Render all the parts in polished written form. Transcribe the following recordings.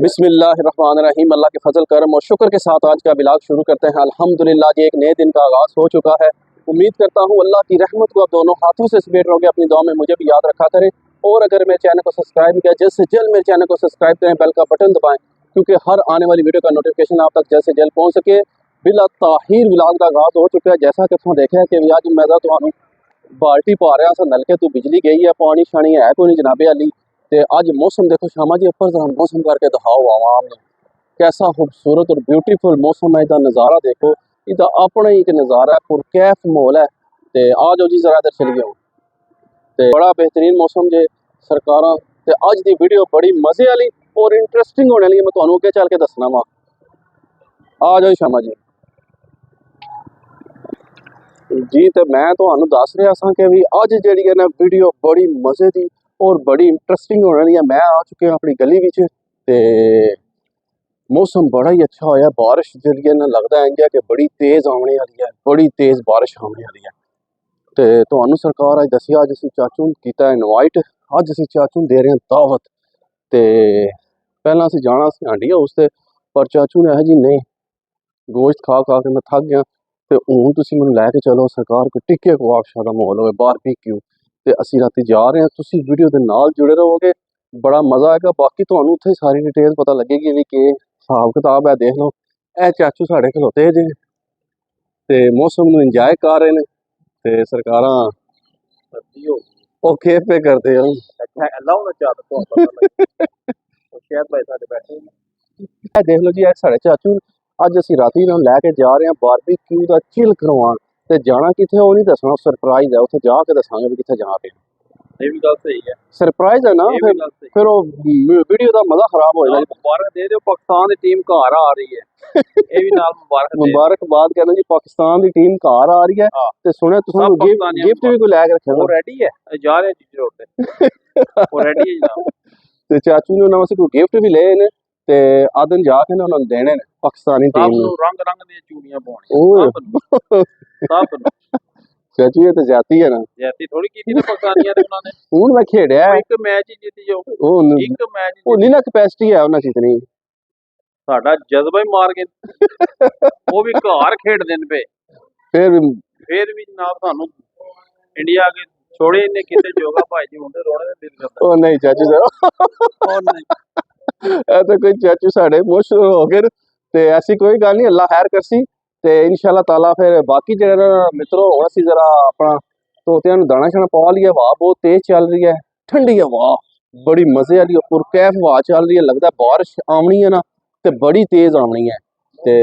बिस्मिल्लाहिर्रहमानिर्रहीम। अल्लाह के फजल करम और शुक्र के साथ आज का ब्लॉग शुरू करते हैं। अल्हम्दुलिल्लाह जी, एक नए दिन का आगाज़ हो चुका है। उम्मीद करता हूँ अल्लाह की रहमत को आप दोनों हाथों से समेट रहोगे। अपनी दुआ में मुझे भी याद रखा करें और अगर मेरे चैनल को सब्सक्राइब किया जल्द से जल्द मेरे चैनल को सब्सक्राइब करें, बेल का बटन दबाएँ क्योंकि हर आने वाली वीडियो का नोटिफिकेशन आप तक जल्द से जल्द पहुँच सके। बिला ताहीर ब्लॉग का आगाज़ हो चुका है। जैसा कि तुम देखा है कि अज मैं तो बाल्टी पा रहा नलके तो बिजली गई है, पानी शानी है कोई नहीं जनाबे अली। तो अज मौसम देखो शामा जी ऊपर जरा मौसम करके दिखाओ आवाम ने कैसा खूबसूरत और ब्यूटीफुल मौसम है। इसका नज़ारा देखो, इसका अपना ही एक नज़ारा है, पुरकैफ माहौल है। तो आ जाओ जी जरा इधर चलिए। तो बड़ा बेहतरीन मौसम जे सरकारां ते अज की वीडियो बड़ी मज़े वाली और इंटरस्टिंग होने वाली। मैं तुहानू अगे चल के दसना वा। आ जाओ शामा जी। जी तो मैं तुहानू दस रहा सा कि भी अज जी है ना वीडियो बड़ी मज़े की और बड़ी इंटरस्टिंग होने वाली है। मैं आ चुके अपनी गली में ते मौसम बड़ा ही अच्छा होया। बारिश जी है ना लगता है इंज कि बड़ी तेज़ आने वाली है, बड़ी तेज़ बारिश आने वाली है। तो तुहानू सरकार अज दसिया अज असीं चाचू कीता इनवाइट, अज असीं चाचू दे रहे हैं दावत। तो पहला असीं जाना सी हांडी हाउस ते, पर चाचू ने जी नहीं गोश्त खा खा के मैं थक गया तो हूँ तुसीं मैनूं लैके चलो सरकार कोई टिक्के कबाब दा माहौल होवे, बारबेक्यू। तो असीं रातीं जा रहे हैं, तुसीं वीडियो दे नाल जुड़े रहोगे, बड़ा मज़ा आएगा। बाकी तुहानूं उत्थे सारी डिटेल पता लगेगी भी कि हिसाब किताब है। देख लो ए चाचू साढ़े खलोते जे ते मौसम नूं इंजॉय कर रहे हैं। ते सरकारां ओह खेप पे करते हैं देख लो जी ए साढ़े चाचू अज असीं रातीं इन्हां नूं लैके जा रहे हैं बारबेक्यू दा चिल करवाउण। ते जाना कित्थे ओह नहीं दसना, सरप्राइज है, उत्थे जाके दसांगे भी कित्थे जा रहे हैं। ये भी गल सही है, सरप्राइज है ना। फिर वीडियो का मजा खराब हो जाएगा। मुबारक दे दो, पाकिस्तान की टीम घर आ रही है। ये भी नाल मुबारकबाद कहना जी, पाकिस्तान की टीम घर आ रही है। ते सुने तुसां गिफ्ट भी कोई लैके रखे हो? रेडी है, जा रहे हैं रोड पे। वो रेडी है जनाब। ते चाचू ने उन्हां वास्ते कोई गिफ्ट भी ले ने ते आदन जाके ना उन्हां नूं देने ने पाकिस्तानी टीम नूं। रंग रंग दी चूड़ियां पाउणियां सब चाचू ये तो जाती है ना, जाती थोड़ी की थी पाकिस्तानियां ने उन्होंने। हुण मैं खेड़िया है, एक मैच ही जीती जाओ, एक मैच उन्हीं ना कैपेसिटी है उन्हां च इतनी, साडा जज्बा ही मार गए। वो भी घर खेडदे ने पे फिर भी जनाब सानू इंडिया के छोड़े ने किते जोगा भाई जी मुंडे रोने दे दिल करदा। ओ नहीं चाचू साहब, ओ नहीं ए तो कोई चाचू साडे मुश्किल हो गए ते ऐसी कोई गल नहीं, अल्लाह खैर करसी। ते इंशाअल्लाह ताला फिर बाकी जगह मित्रों हुण असीं जरा अपना तोतियां नूं दाना शाना पा लिया। हवा बहुत तेज चल रही है, ठंडी हवा बड़ी मजे वाली पुरकैफ हवा चल रही है। लगता है बारिश आनी है ना तो बड़ी तेज आनी है। तो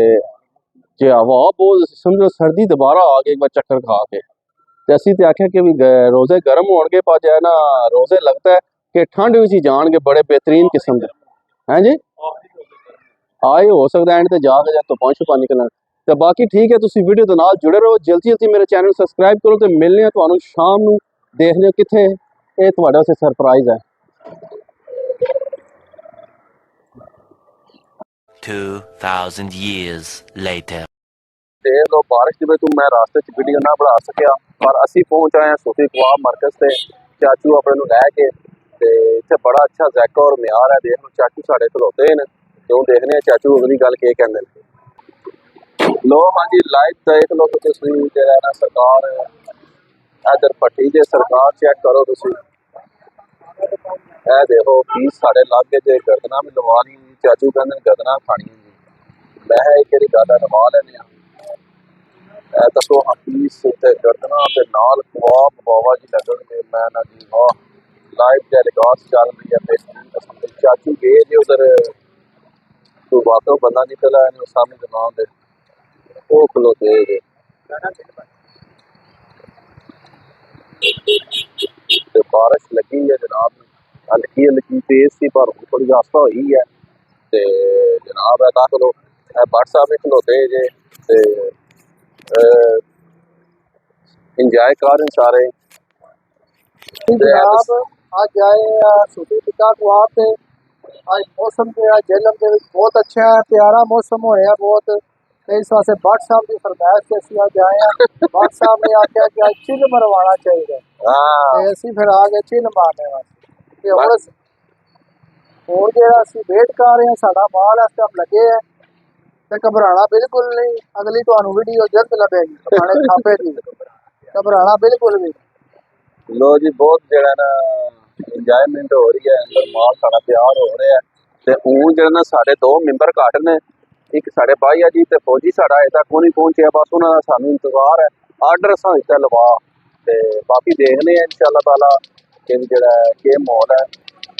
जे हवा बहुत समझो सर्दी दोबारा आ गई एक बार चक्कर खा के। तो असीं तो आख्या कि भी रोजे गर्म होणगे, पर जो है ना रोजे लगता है कि ठंड भी जाणगे बड़े बेहतरीन किस्म के हैं जी। आए हो सकता है एंड ते जाके तो धुप्पां छुप्पां निकलन। तो बाकी ठीक है, तुसीं वीडियो के नाल जुड़े रहो, जल्दी जल्दी मेरे चैनल सबसक्राइब करो। तो मिलने हैं तुहानूं शाम नूं, देखने कित्थे ये तुहाडे वास्ते सरप्राइज है। 2000 years later। देख लो बारिश की वजह तो मैं रास्ते च वीडियो ना बना सकिया, पर असीं पहुंच आए हैं सूफी कबाब मरकज से। चाचू अपने नूं लैके ते इत्थे बड़ा अच्छा ज़ायका और म्यार है। देख लो चाचू साढ़े खलोते हैं, क्यों देखने चाचू अगली गल के कहंदे ने। लो हाँ जी, लाइव देख लो तो तुसीं जो है ना सरकार इधर भट्टी जे सरकार चेक करो तुसीं। ए देखो पीस साढ़े लागे जे गर्दना भी लवा ली। चाचू कहंदे गर्दना खानियां जी, मैं एक केड़ी गल है लवा लैने आ। ए दसो हाँ पीस ते गर्दना ते नाल कबाब बाबा जी लगणगे। मैं ना जी वाह, लाइव टेलीकास्ट चल रही है बेहतरीन किस्म दी। चाचू गए जे उधर तो बातों बंदा निकल आया ने सामने दुकान दे ओ खलोते जे। तो बारिश लगी है जनाब, हल्की हल्की तेज सी पर थोड़ी आस्ता हुई है। तो जनाब है तक लो भट्ट साहब भी खलोते जे ते इंजॉय कर रहे सारे। जनाब आज आए सूफी पिता को आप आज मौसम जो है जेलम के बहुत अच्छा है, प्यारा मौसम होया बहुत। इस वास्ते भट्ट साहब की फरमाइश से असीं अज आए हैं। भट्ट साहब ने आख्या कि आज चिल मरवाना चाहिए, असीं फिर आ गए चिल मारने वास्ते। और ਜਿਹੜਾ ਅਸੀਂ ਵੇਟ ਕਰ ਰਹੇ ਹਾਂ ਸਾਡਾ ਮਾਲ ਇਸ ਟਾਈਮ ਲੱਗੇ ਹੈ ਤੇ ਘਬਰਾਣਾ ਬਿਲਕੁਲ ਨਹੀਂ। ਅਗਲੀ ਤੁਹਾਨੂੰ ਵੀਡੀਓ ਜਲਦ ਲੱਭੇਗੀ ਪੁਰਾਣੇ ਥਾਪੇ ਦੀ। ਘਬਰਾਣਾ ਬਿਲकुल भी। ਲੋ ਜੀ ਬਹੁਤ ਜਿਹੜਾ ਨਾ ਇੰਜੋਇਮੈਂਟ ਹੋ ਰਹੀ ਹੈ, ਅੰਦਰ ਮਾਲ ਸਾਡਾ ਤਿਆਰ ਹੋ ਰਿਹਾ ਤੇ ਹੁਣ ਜਿਹੜਾ ਨਾ ਸਾਡੇ 2 ਮੈਂਬਰ ਘੱਟ ਨੇ, ਇੱਕ ਸਾਡੇ ਭਾਈ ਆ ਜੀ ਤੇ ਫੌਜੀ ਸਾਡਾ ਅਜੇ ਤੱਕ ਨਹੀਂ ਪਹੁੰਚਿਆ, ਬਸ ਉਹਨਾਂ ਦਾ ਸਾਨੂੰ ਇੰਤਜ਼ਾਰ ਹੈ। ਆਰਡਰ ਅਸਾਂ ਦਿੱਤਾ ਲਵਾ ਤੇ ਬਾਕੀ ਦੇਖਦੇ ਆ ਇਨਸ਼ਾਅੱਲਾ ਤਾਲਾ ਕਿ ਜਿਹੜਾ ਕੀ ਮਾਹੌਲ ਹੈ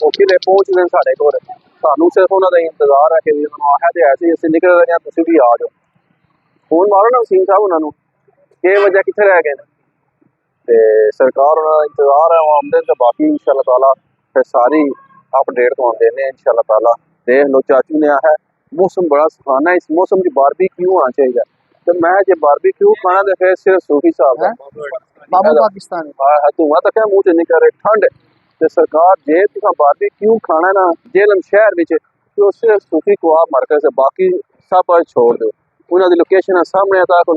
ਉਹ ਕਿਲੇ ਪਹੁੰਚਦੇ ਨੇ ਸਾਡੇ ਕੋਲ। ਸਾਨੂੰ ਸਿਰਫ ਉਹਨਾਂ ਦਾ ਇੰਤਜ਼ਾਰ ਹੈ ਕਿ ਵੀ ਉਹਨਾਂ ਨੂੰ ਆਖਿਆ ਤੇ ਐਸੇ ਅਸੀਂ ਨਿਕਲ ਰਹੇ ਹਾਂ, ਤੁਸੀਂ ਵੀ ਆ ਜਾਓ। ਫੋਨ ਮਾਰੋ ਨਾ ਵਸੀਮ ਸਾਹਿਬ ਉਹਨਾਂ ਨੂੰ ਕਿ ਵਜ੍ਹਾ ਕਿੱਥੇ ਰਹਿ ਗਏ ਨੇ ਤੇ ਸਰਕਾਰ ਉਹਨਾਂ ਦਾ ਇੰਤਜ਼ਾਰ ਹੈ, ਉਹ ਆਉਂਦੇ ਤੇ ਬਾਕੀ ਇਨਸ਼ਾਅੱਲਾ ਤਾਲਾ ਫਿਰ ਸਾਰੀ अपडेट तो आते हैं इंशाल्लाह ताला। देख लो चाचू ने है मौसम बड़ा सुहाना है, इस मौसम की बारबेक्यू आना चाहिए। तो मैं जो बारबेक्यू खाना तो फिर सिर्फ सूफी साहब बाबू पाकिस्तानी धुआं तो क्या मुँह च निकल रहे ठंड ते सरकार जे तुसा बारबेक्यू खाना ना जेलम शहर में तो सिर्फ सूफी कबाब मार्केट से बाकी सब छोड़ दो। उन्होंने लोकेशन सामने आता को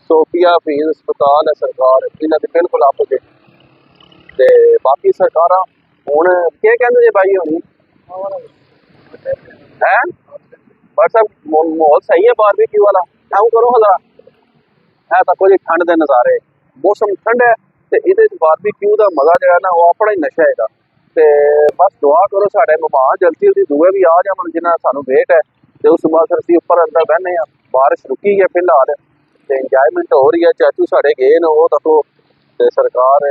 सोफिया फीस अस्पताल है सरकार इन्हों के बिल्कुल अपोजिट ते बाकी सरकार ਹੁਣ ਕੀ ਕਹਿੰਦੇ ਜੇ ਬਾਈ ਹੋਣੀ ਹੈ ਬਸ ਮਾਹੌਲ ਸਹੀ ਹੈ ਬਾਰਬੀਕਿਊ ਵਾਲਾ। ਐਂ ਕਰੋ ਹਲਾ ਹੈ ਤਾਂ ਕੁਝ ਠੰਡ ਦੇ ਨਜ਼ਾਰੇ, ਮੌਸਮ ਠੰਡਾ ਤੇ ਇਹਦੇ ਚ ਬਾਰਬੀਕਿਊ ਦਾ ਮਜ਼ਾ ਜਿਹੜਾ ਨਾ ਉਹ ਆਪਣਾ ਹੀ ਨਸ਼ਾ ਹੈਗਾ। ਤੇ ਬਸ ਦੁਆ ਕਰੋ ਸਾਡੇ ਮਹਿਮਾਨ ਜਲਦੀ ਜਲਦੀ ਦੂਏ ਵੀ ਆ ਜਾਣ ਜਿਨ੍ਹਾਂ ਸਾਨੂੰ ਵੇਟ ਹੈ ਤੇ ਉਸ ਤੋਂ ਬਾਅਦ ਫਿਰ ਅਸੀਂ ਉੱਪਰ ਅੰਦਰ ਬਹਿਨੇ ਆ। ਬਾਰਿਸ਼ ਰੁਕੀ ਹੈ ਫਿਲਹਾਲ ਤੇ ਇੰਜੋਇਮੈਂਟ ਹੋ ਰਹੀ ਹੈ। ਚਾਚੂ ਸਾਡੇ ਗਏ ਨੇ ਉਹ ਦੇਖੋ ਤੇ सरकार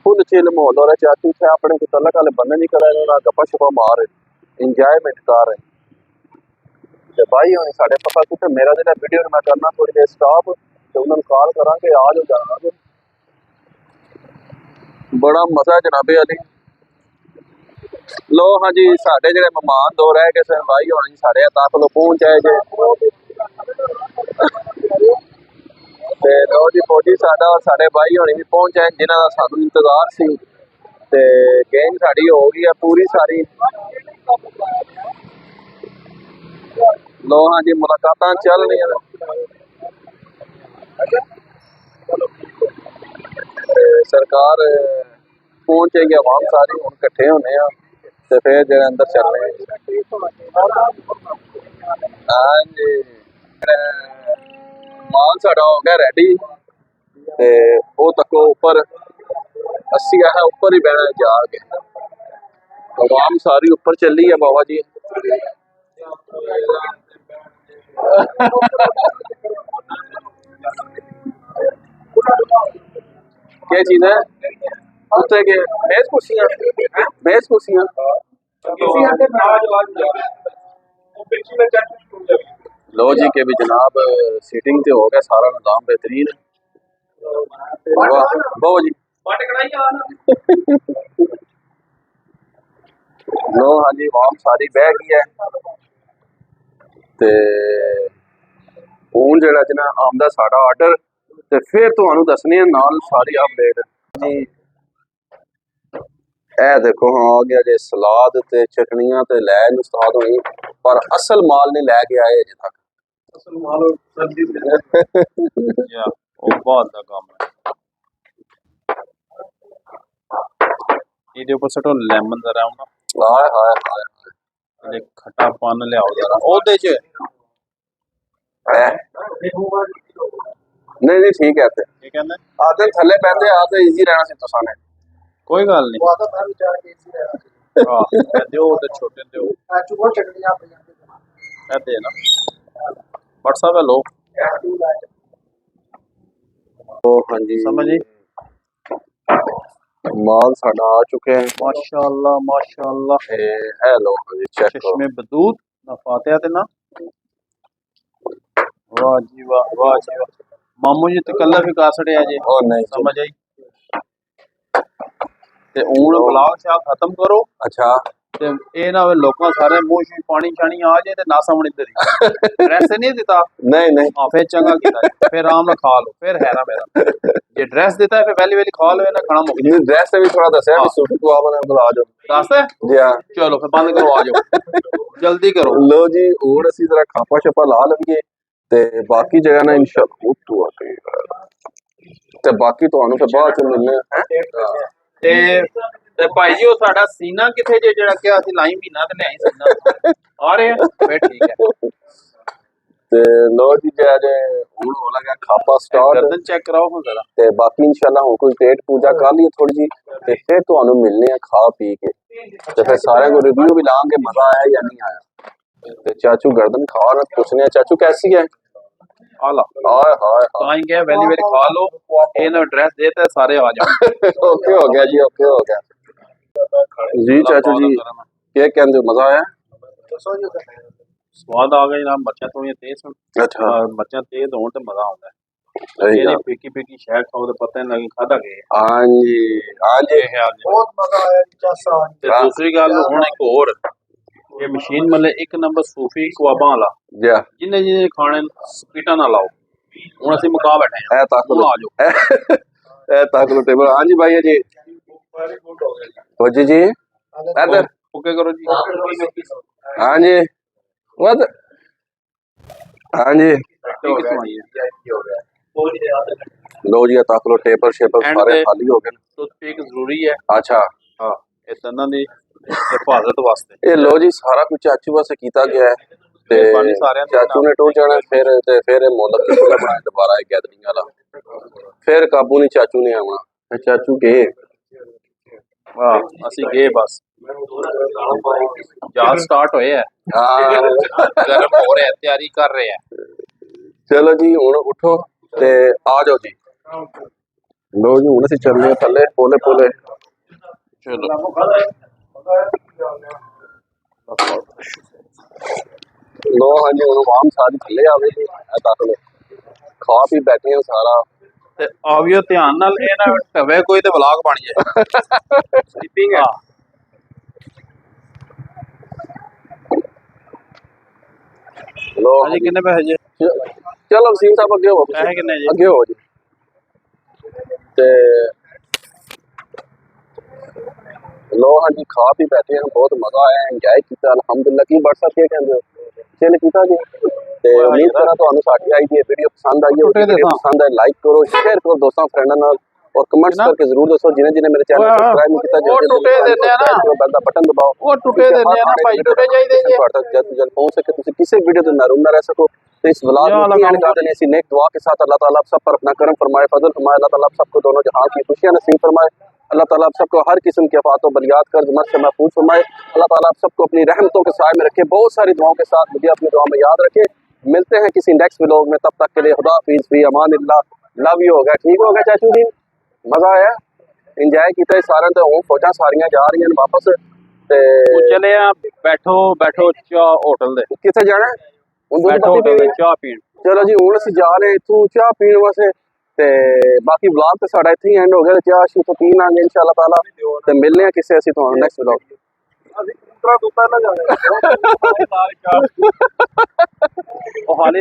फुल चिल माहौल हो रहा है। चाचू थे अपने को तलक वाले बंदे नहीं कर रहे, गप्पा शप्पा मार रहे इंजॉयमेंट कर रहे ते भाई होनी साढ़े पता कुछ मेरा जो वीडियो मैं करना थोड़ी देर स्टॉप तो उन्होंने कॉल करा कि आ जाओ जाना बड़ा मजा जनाबे अली। लो हाँ जी साढ़े जो मेहमान दो रह गए सन भाई होनी साढ़े तक लो पहुंच आए जे ਤੇ ਲੋ ਜੀ ਫੌਜੀ ਸਾਡਾ ਔਰ ਸਾਡੇ ਭਾਈ ਹੋਣੀ ਵੀ ਪਹੁੰਚ ਆਏ ਜਿਨ੍ਹਾਂ ਦਾ ਸਾਨੂੰ ਇੰਤਜ਼ਾਰ ਸੀ ਤੇ ਗੇਮ ਸਾਡੀ ਹੋ ਗਈ ਹੈ ਪੂਰੀ ਸਾਰੀ। ਲੋ ਹਾਂ ਜੀ ਮੁਲਾਕਾਤਾਂ ਚੱਲ ਰਹੀਆਂ ਤੇ ਸਰਕਾਰ ਪਹੁੰਚੇਗੀ ਆਵਾਮ ਸਾਰੀ ਹੁਣ ਇਕੱਠੇ ਹੋਣੇ ਆ ਤੇ ਫਿਰ ਜਿਹੜੇ ਅੰਦਰ ਚੱਲਣੇ ਹਾਂ ਜੀ। माल साड़ा हो गया रेडी ते वो तको ऊपर अस्सी है ऊपर ही बहना जाके आवाम सारी ऊपर चली है बाबा जी। क्या चीज है उत्ते के मेज कुर्सियां लो जी के भी जनाब सीटिंग तो हो गया सारा निजाम बेहतरीन बहु जी। लो हाँ जी आवाम सारी बह गई है ते हुण जेड़ा जना आमदा साडा आर्डर ते फिर तुहानू दसने नाल सारी अपडेट जी। ए देखो हाँ आ गया जे सलाद ते चटनियां ते लै उस्ताद होई पर असल माल नहीं लैके आए अजे तक। ਇਹਦੇ ਉੱਪਰ ਸਟੋ ਲੈਮਨ ਜ਼ਰਾ ਨਾ ਹਾਏ ਹਾਏ ਹਾਏ ਤੇ ਖੱਟਾਪਨ ਲਿਆਓ ਜ਼ਰਾ ਉਹਦੇ ਚ ਹੈ नहीं नहीं ठीक है ते ਕੀ ਕਹਿੰਦੇ आते थल्ले पैंदे आ ते इजी रहना सी तुसां ने ਕੋਈ ਗੱਲ ਨਹੀਂ वादा मैं विचार के इसी रहना ਹਾਂ ਦਿਓ ਤੇ ਛੋਟੇ ਦਿਓ चाचू बहुत चटनियां पईयां ਇਹ ਦੇ ਨਾ WhatsApp ਹੈ ਲੋ तो हाँ जी समझ जी माल साडा आ चुके हैं माशाअल्लाह माशाअल्लाह है लो हाँ जी चेक करो चश्मे बदूद ना फातिहा ते ना वाह जी वाह मामू जी ते कलर भी का छड़िया जी ओ नहीं समझ आई ते हूं ब्लॉग शाग खत्म करो अच्छा ते ए ना वे लोकां सारे मुंह च पानी छानी आ जाए ते ना समझ इधर ही ड्रेस नहीं दिता नहीं हां फिर चंगा कीता फिर आराम नाल खा लो फिर हैरा मेरा जे ड्रेस देता है फिर पहली वाली खा लो ना खाना मुक ये ड्रेस से भी थोड़ा दस है सूट को आप ने बुला दो रास्ते जी हाँ चलो फिर बंद करो आ जाओ जल्दी करो लो जी और असी जरा खापा छपा ला लवीए ते बाकी जगह ना इंशाअल्लाह तो आते ते बाकी ਤੁਹਾਨੂੰ ਫਿਰ ਬਾਅਦ ਚ ਮਿਲਨੇ ਤੇ ਤੇ ਭਾਈ ਜੀ ਉਹ ਸਾਡਾ ਸੀਨਾ ਕਿੱਥੇ ਜੇ ਜਿਹੜਾ ਕਿ ਅਸੀਂ ਲਾਈ ਮਹੀਨਾ ਤੇ ਲਿਆਈ ਸੀਨਾ ਆ ਰਹੇ ਆ ਫੇਰ ਠੀਕ ਹੈ ਤੇ ਲੋ ਜੀ ਜੇ ਹੁਣ ਹੋ ਲਗਾ ਖਾਪਾ ਸਟਾਰਟ ਗਰਦਨ ਚੈੱਕ ਕਰਾਓ ਹੁਣ ਜ਼ਰਾ ਤੇ ਬਾਕੀ ਇਨਸ਼ਾਅੱਲਾ ਹੁਣ ਕੋਈ ਪੇਟ ਪੂਜਾ ਕਰ ਲਈ ਥੋੜੀ ਜੀ ਤੇ ਫਿਰ ਤੁਹਾਨੂੰ ਮਿਲਨੇ ਆ ਖਾ ਪੀ ਕੇ ਤੇ ਫਿਰ ਸਾਰਿਆਂ को रिव्यू भी लाएंगे मजा आया या नहीं आया ਤੇ ਚਾਚੂ ਗਰਦਨ ਖਾ ਰਹੇ ਪੁੱਛਨੇ ਚਾਚੂ कैसी है आला हाय हाय ਤਾਂ ਹੀ ਕਿਹਾ ਵੈਲੀ ਵੈਲੀ ਖਾ ਲਓ ਇਹਨਾਂ ਐਡਰੈਸ ਦੇਤਾ ਸਾਰੇ ਆ ਜਾਓ ओके हो गया जी ओके हो गया जी चाचू जी क्या कहते हो मजा आया ਸਵਾਦ ਆ ਗਿਆ ਨਾ ਮੱਛਾਂ ਥੋੜੀਆਂ ਤੇਜ਼ ਹੋਣ अच्छा ਮੱਛਾਂ ਤੇਜ਼ ਹੋਣ ਤੇ ਮਜ਼ਾ ਆਉਂਦਾ सही ਇਹਨੇ है ਫਿੱਕੀ ਫਿੱਕੀ ਸ਼ਹਿਦ ਖਾਓ ਤੇ ਪਤਾ ਨਹੀਂ ਲੱਗੇ ਖਾਦਾ ਗਏ हाँ जी हाँ जी ਇਹ ਹਾਲ ਜੀ बहुत मजा आया जैसा ਤੇ ਦੂਸਰੀ ਗੱਲ ਹੁਣ ਇੱਕ ਹੋਰ ਇਹ ਮਸ਼ੀਨ ਮਤਲਬ ਇੱਕ ਨੰਬਰ ਸੂਫੀ ਕਵਾਬਾਂ ਵਾਲਾ जा ਜਿੰਨੇ ਜਿਹਨੇ ਖਾਣੇ ਸਪੀਟਾਂ ਨਾ ਲਾਓ ਹੁਣ ਅਸੀਂ ਮੁਕਾ ਬੈਠੇ ਹਾਂ ए ताक ਹੁਣ लो ਆ ਜਾਓ ए ताक लो टेबल हाँ जी भाई जी फौजी जी इधर ਓਕੇ ਕਰੋ ਜੀ हाँ जी what हाँ जी ਠੀਕ ਸੁਣਾਈ ਹੈ लो जी ताक लो टेबल शेबल And सारे the- खाली हो गए ਟੂਥਪਿਕ ਜ਼ਰੂਰੀ ਹੈ अच्छा ਹਾਂ ਇਹ ਤਨਾਂ ਦੀ ਹਿਫਾਜ਼ਤ ਵਾਸਤੇ ਇਹ ਲੋ ਜੀ ਸਾਰਾ ਕੁਝ ਚਾਚੂ ਵਾਸਤੇ ਕੀਤਾ ਗਿਆ ਹੈ ਤੇ ਮਿਹਰਬਾਨੀ ਸਾਰਿਆਂ ਦੀ ਚਾਚੂ ਨੇ ਟੁਰ ਜਾਣਾ ਫਿਰ ਇਹ ਮੁੱਲ ਕਿਹੜਾ ਬਣਾਇਆ ਦੁਬਾਰਾ ਇਹ ਗੈਦਰਿੰਗ ਵਾਲਾ ਫਿਰ ਕਾਬੂ ਨਹੀਂ ਚਾਚੂ ਨੇ ਆਉਣਾ ਫਿਰ ਚਾਚੂ ਗਏ ਵਾਹ ਅਸੀਂ ਗਏ ਬਸ ਜਹਾਜ਼ ਸਟਾਰਟ ਹੋਏ ਹੈ ਹਾਂ ਗਰਮ ਹੋ ਰਿਹਾ ਤਿਆਰੀ ਕਰ ਰਹੇ ਹੈ ਚਲੋ ਜੀ ਹੁਣ ਉਠੋ ਤੇ ਆ ਜਾਓ ਜੀ ਲੋ ਜੀ ਹੁਣ ਅਸੀਂ ਚੱਲਦੇ ਹਾਂ ਥੱਲੇ ਪੋਲੇ ਪੋਲੇ ਚਲੋ ਲੋ ਹਾਂਜੀ ਹੁਣ ਆਮ ਸਾਰੀ ਥੱਲੇ ਆਵੇ ਜੀ ਇਹ ਤੱਕ ਲੋ ਖਾ ਪੀ ਬੈਠੇ ਹਾਂ ਸਾਰਾ ਤੇ ਆਵਿਓ ਧਿਆਨ ਨਾਲ ਇਹ ਨਾ ਢਵੇ ਕੋਈ ਤੇ ਵਲੌਗ ਬਣ ਜਾਏ ਸਲੀਪਿੰਗ ਹੈ ਲੋ ਹਾਂਜੀ ਕਿੰਨੇ ਪੈਸੇ ਜੇ ਚਲੋ ਵਸੀਮ ਸਾਹਿਬ ਅੱਗੇ ਹੋ ਪੈਸੇ ਕਿੰਨੇ ਜੀ ਅੱਗੇ ਹੋ ਜੀ ਤੇ ਲੋ ਹਾਂਜੀ ਖਾ ਪੀ ਬੈਠੇ ਹਾਂ ਬਹੁਤ ਮਜ਼ਾ ਆਇਆ ਇੰਜੋਏ ਕੀਤਾ ਅਲਹਮਦੁਲਿਲਾ ਕੀ WhatsApp ਕੀ ਕਹਿੰਦੇ ਹੋ ਚਿਲ ਕੀਤਾ ਜੀ ਤੇ ਉਮੀਦ ਕਰਾਂ ਤੁਹਾਨੂੰ ਸਾਡੀ ਆਈ ਦੀ ਵੀਡੀਓ ਪਸੰਦ ਆਈ ਹੋਵੇ ਵੀਡੀਓ ਪਸੰਦ ਆਏ ਲਾਈਕ ਕਰੋ ਸ਼ੇਅਰ ਕਰੋ ਦੋਸਤਾਂ ਫਰੈਂਡਾਂ ਨਾਲ और कमेंट्स करके जरूर दसो जिन्हें मेरे चैनल को सब्सक्राइब नहीं किया वो टूटे देने हैं ना बेल दा बटन दबाओ वो टूटे देने हैं ना भाई टूटे चाहिए जी जल्द जल्द पहुंच सके तुम किसी वीडियो तो महरूम ना रह सको तो इस व्लॉग में एंड कर देने ऐसी नेक दुआ के साथ अल्लाह ताला आप सब पर अपना करम फरमाए फजल फरमाए अल्लाह ताला आप सबको दोनों जहां की खुशियां नसीब फरमाए अल्लाह ताला आप सबको हर किस्म के आफात व बलियात कर्ज मत से महफूज फरमाए अल्लाह ताला आप सबको अपनी रहमतों के साए में रखे बहुत सारी दुआओं के साथ मुझे अपनी दुआ में याद रखे मिलते हैं किसी नेक्स्ट व्लॉग में तब तक के लिए खुदा हाफिज़ फी अमान अल्लाह लव यू हो गया ठीक हो गया चाचू जी मजा आया इंजॉय किया सारे तो हूँ फौजा सारियां जा रही हैं वापस ते चले आ बैठो बैठो चाह होटल दे किथे जाना है हुण दुध बैठो पत्ती होटल दे पीनी? चाह पीन चलो जी हुण ਅਸੀਂ ਜਾ ਰਹੇ इथों चाह पीण वास्ते ते बाकी व्लॉग ते साडा इत्थे ही एंड हो गया ते चाह शू तो पी लांगे इंशाअल्लाह ताला ते मिलने हैं किसे ਅਸੀਂ ਤੁਹਾਨੂੰ नेक्स्ट व्लॉग ਉਹ ਹਾਲੇ